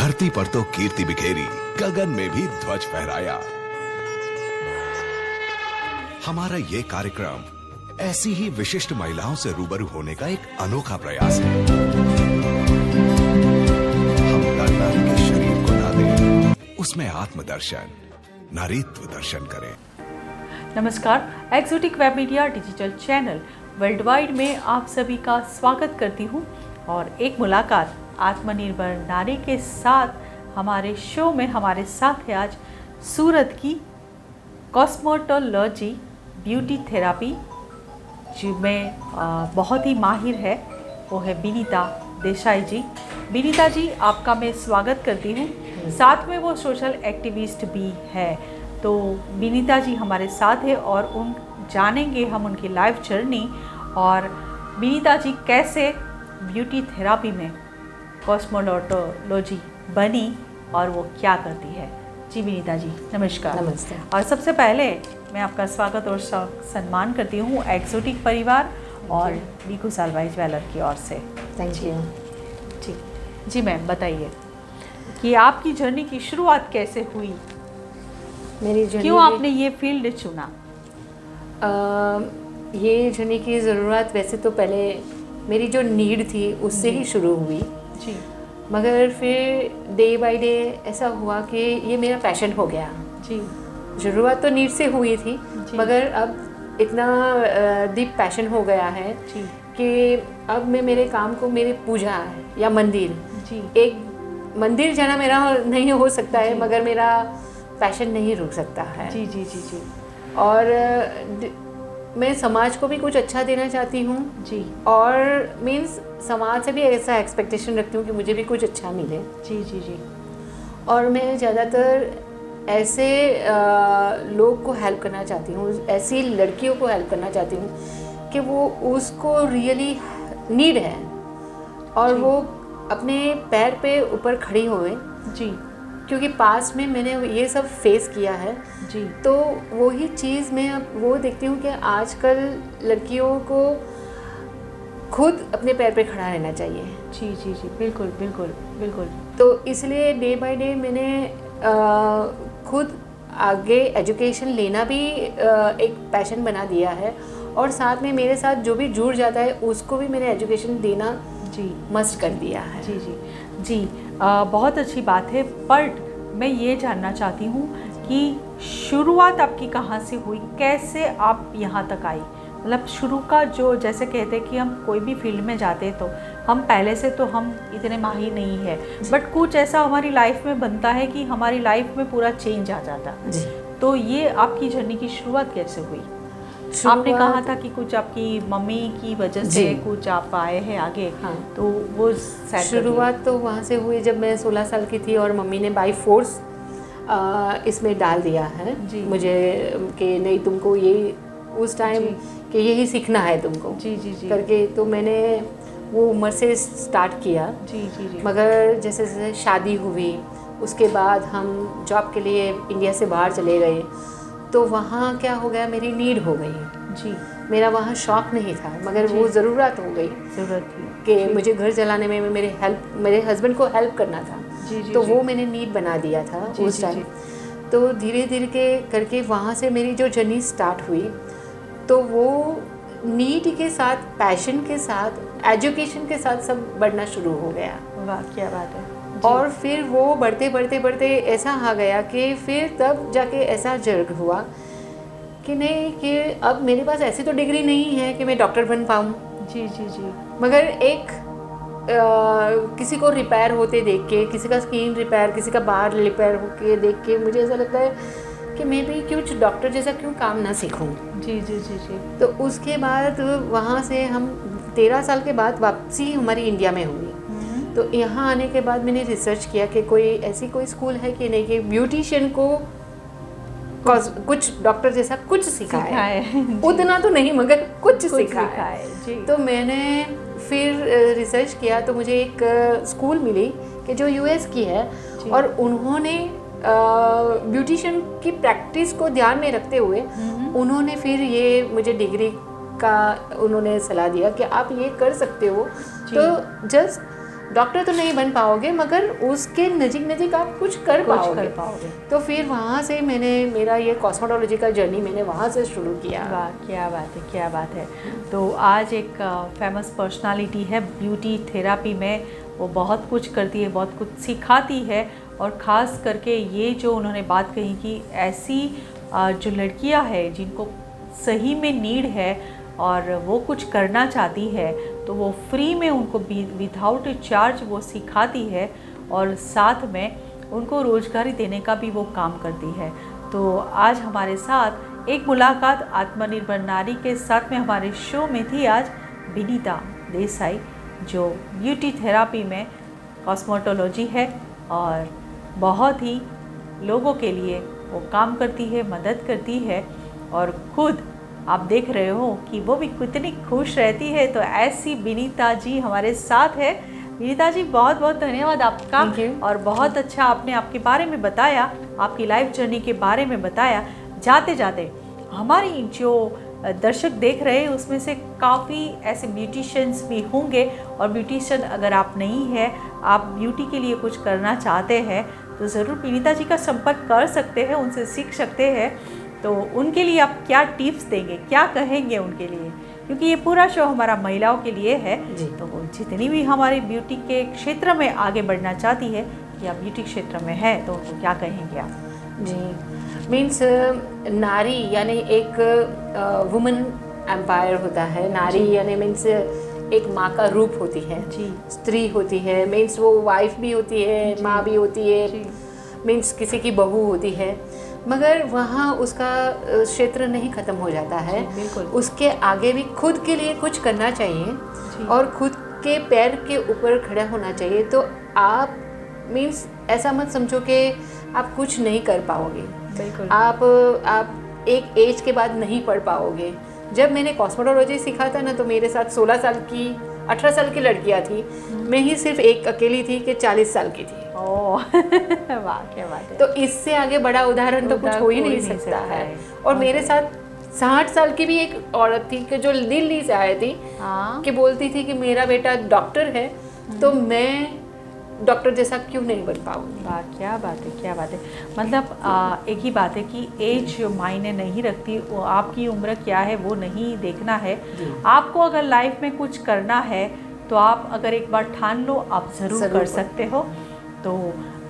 धरती पर तो कीर्ति बिखेरी, गगन में भी ध्वज फहराया। हमारा ये कार्यक्रम ऐसी ही विशिष्ट महिलाओं से रूबरू होने का एक अनोखा प्रयास है। हम नर के शरीर को ना दें, उसमें आत्मदर्शन, नारीत्व दर्शन करें। नमस्कार, exotic web media digital channel world wide में आप सभी का स्वागत करती हूँ और एक मुलाकात आत्मनिर्भर नारी के साथ हमारे शो में हमारे साथ है आज सूरत की कॉस्मेटोलॉजी ब्यूटी थेरापी जिसमें बहुत ही माहिर है, वो है विनीता देसाई जी। विनीता जी, आपका मैं स्वागत करती हूँ। साथ में वो सोशल एक्टिविस्ट भी है। तो विनीता जी हमारे साथ है और जानेंगे हम उनकी लाइफ जर्नी और विनीता जी कैसे ब्यूटी थेरापी में कॉस्मेटोलॉजी बनी और वो क्या करती है। जी विनीता जी नमस्कार। नमस्ते। और सबसे पहले मैं आपका स्वागत और सम्मान करती हूँ एक्सोटिक परिवार और बीकू सालभाई ज्वेलर की ओर से। Thank you. जी मैम, बताइए कि आपकी जर्नी की शुरुआत कैसे हुई, मेरी जर्नी क्यों आपने ये फील्ड चुना? ये जर्नी की ज़रूरत वैसे तो पहले मेरी जो नीड थी उससे ही शुरू हुई जी, मगर फिर डे बाय डे ऐसा हुआ कि ये मेरा पैशन हो गया। जी, ज़रूरत तो नीड से हुई थी मगर अब इतना डीप पैशन हो गया है जी, कि अब मैं मेरे काम को मेरी पूजा या मंदिर, जी, एक मंदिर जाना मेरा नहीं हो सकता है मगर मेरा पैशन नहीं रुक सकता है। जी, जी, जी, जी, और मैं समाज को भी कुछ अच्छा देना चाहती हूँ जी, और मीन्स समाज से भी ऐसा एक्सपेक्टेशन रखती हूँ कि मुझे भी कुछ अच्छा मिले। जी, जी, जी, और मैं ज़्यादातर ऐसे लोग को हेल्प करना चाहती हूँ, ऐसी लड़कियों को हेल्प करना चाहती हूँ कि वो उसको रियली नीड है और वो अपने पैर पे ऊपर खड़ी होए। जी, क्योंकि पास में मैंने ये सब फेस किया है जी, तो वही चीज़ मैं अब वो देखती हूँ कि आजकल लड़कियों को खुद अपने पैर पे खड़ा रहना चाहिए। जी, जी, जी, बिल्कुल बिल्कुल बिल्कुल। तो इसलिए डे बाय डे मैंने खुद आगे एजुकेशन लेना भी एक पैशन बना दिया है और साथ में मेरे साथ जो भी जुड़ जाता है उसको भी मैंने एजुकेशन देना जी मस्ट कर दिया है। जी, जी, जी, बहुत अच्छी बात है। बट मैं ये जानना चाहती हूँ कि शुरुआत आपकी कहाँ से हुई, कैसे आप यहाँ तक आई? मतलब शुरू का जो, जैसे कहते हैं कि हम कोई भी फील्ड में जाते तो हम पहले से तो हम इतने माहिर नहीं है, बट कुछ ऐसा हमारी लाइफ में बनता है कि हमारी लाइफ में पूरा चेंज आ जाता है। तो ये आपकी जर्नी की शुरुआत कैसे हुई? आपने कहा था कि कुछ आपकी मम्मी की वजह से कुछ आप आए हैं आगे। हाँ। तो वो शुरुआत तो वहाँ से हुई जब मैं 16 साल की थी और मम्मी ने बाय फोर्स इसमें डाल दिया है मुझे कि नहीं तुमको ये उस टाइम कि यही सीखना है तुमको। जी, जी, जी, करके तो मैंने वो उम्र से स्टार्ट किया। जी, जी, जी, मगर जैसे जैसे शादी हुई उसके बाद हम जॉब के लिए इंडिया से बाहर चले गए तो वहाँ क्या हो गया, मेरी नीड हो गई जी, मेरा वहाँ शौक नहीं था मगर वो ज़रूरत हो गई जरूरत थी कि मुझे घर चलाने में मेरे हस्बैंड को हेल्प करना था। जी, जी, तो जी, वो मैंने नीड बना दिया था उस टाइम। तो धीरे धीरे के करके वहाँ से मेरी जो जर्नी स्टार्ट हुई तो वो नीड के साथ, पैशन के साथ, एजुकेशन के साथ सब बढ़ना शुरू हो गया। वाह क्या बात है। और फिर वो बढ़ते बढ़ते बढ़ते ऐसा आ गया कि फिर तब जाके ऐसा जर्ग हुआ कि नहीं कि अब मेरे पास ऐसी तो डिग्री नहीं है कि मैं डॉक्टर बन पाऊँ। जी, जी, जी, मगर एक किसी को रिपेयर होते देख के, किसी का स्किन रिपेयर, किसी का बाल रिपेयर होके देख के मुझे ऐसा लगता है कि मैं भी कुछ डॉक्टर जैसा क्यों काम ना सीखूं। जी, जी, जी, जी, तो उसके बाद वहाँ से हम 13 साल के बाद वापसी हमारी इंडिया में हुई। तो यहाँ आने के बाद मैंने रिसर्च किया कि कोई स्कूल है कि नहीं कि ब्यूटिशियन को कुछ डॉक्टर जैसा कुछ सिखाए। उतना तो नहीं मगर कुछ सिखाए। तो मैंने फिर रिसर्च किया तो मुझे एक स्कूल मिली कि जो यूएस की है और उन्होंने ब्यूटिशियन की प्रैक्टिस को ध्यान में रखते हुए उन्होंने फिर ये मुझे डिग्री का उन्होंने सलाह दिया कि आप ये कर सकते हो। तो जस्ट डॉक्टर तो नहीं बन पाओगे मगर उसके नज़दीक नज़दीक आप कुछ कर पाओगे। तो फिर वहाँ से मैंने मेरा ये कॉस्मेटोलॉजी का जर्नी मैंने वहाँ से शुरू किया। वाह, क्या बात है, क्या बात है। तो आज एक फेमस पर्सनालिटी है ब्यूटी थेरापी में, वो बहुत कुछ करती है, बहुत कुछ सिखाती है, और ख़ास करके ये जो उन्होंने बात कही कि ऐसी जो लड़कियां हैं जिनको सही में नीड है और वो कुछ करना चाहती है तो वो फ्री में उनको विदाउट चार्ज वो सिखाती है, और साथ में उनको रोज़गारी देने का भी वो काम करती है। तो आज हमारे साथ एक मुलाकात आत्मनिर्भर नारी के साथ में हमारे शो में थी आज विनीता देसाई, जो ब्यूटी थेरापी में कॉस्मेटोलॉजी है और बहुत ही लोगों के लिए वो काम करती है, मदद करती है, और खुद आप देख रहे हो कि वो भी कितनी खुश रहती है। तो ऐसी विनीता जी हमारे साथ है। विनीता जी, बहुत बहुत धन्यवाद आपका, और बहुत अच्छा आपने आपके बारे में बताया, आपकी लाइफ जर्नी के बारे में बताया। जाते जाते हमारी जो दर्शक देख रहे हैं उसमें से काफ़ी ऐसे ब्यूटिशियंस भी होंगे, और ब्यूटिशियन अगर आप नहीं है, आप ब्यूटी के लिए कुछ करना चाहते हैं तो ज़रूर विनीता जी का संपर्क कर सकते हैं, उनसे सीख सकते हैं। तो उनके लिए आप क्या टिप्स देंगे, क्या कहेंगे उनके लिए, क्योंकि ये पूरा शो हमारा महिलाओं के लिए है। तो वो जितनी भी हमारी ब्यूटी के क्षेत्र में आगे बढ़ना चाहती है या ब्यूटी क्षेत्र में है तो उनको क्या कहेंगे आप? जी, मीन्स नारी यानी एक वुमन एम्पायर होता है। नारी यानी मीन्स एक माँ का रूप होती है जी, स्त्री होती है, मीन्स वो वाइफ भी होती है, माँ भी होती है, मीन्स किसी की बहू होती है, मगर वहाँ उसका क्षेत्र नहीं ख़त्म हो जाता है। उसके आगे भी खुद के लिए कुछ करना चाहिए और खुद के पैर के ऊपर खड़ा होना चाहिए। तो आप मीन्स ऐसा मत समझो कि आप कुछ नहीं कर पाओगे, आप एक एज के बाद नहीं पढ़ पाओगे। जब मैंने कॉस्मेटोलॉजी सीखा था ना, तो मेरे साथ 16 साल की 18 साल की लड़कियां थी, मैं ही सिर्फ एक अकेली थी कि 40 साल की थी। ओह वाह, क्या बात है। तो इससे आगे बड़ा उदाहरण तो कुछ हो ही नहीं सकता है। और मेरे साथ 60 साल की भी एक औरत थी कि जो दिल्ली से आई थी, कि बोलती थी कि मेरा बेटा डॉक्टर है तो मैं डॉक्टर जैसा क्यों नहीं बन पाऊंगी। वाह, क्या बात है, क्या बात है। मतलब एक ही बात है कि एज मायने नहीं रखती, वो आपकी उम्र क्या है वो नहीं देखना है। आपको अगर लाइफ में कुछ करना है तो आप अगर एक बार ठान लो, आप ज़रूर कर सकते हो। तो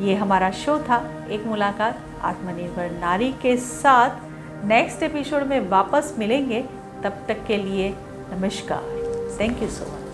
ये हमारा शो था, एक मुलाकात आत्मनिर्भर नारी के साथ। नेक्स्ट एपिसोड में वापस मिलेंगे, तब तक के लिए नमस्कार। Thank you so much.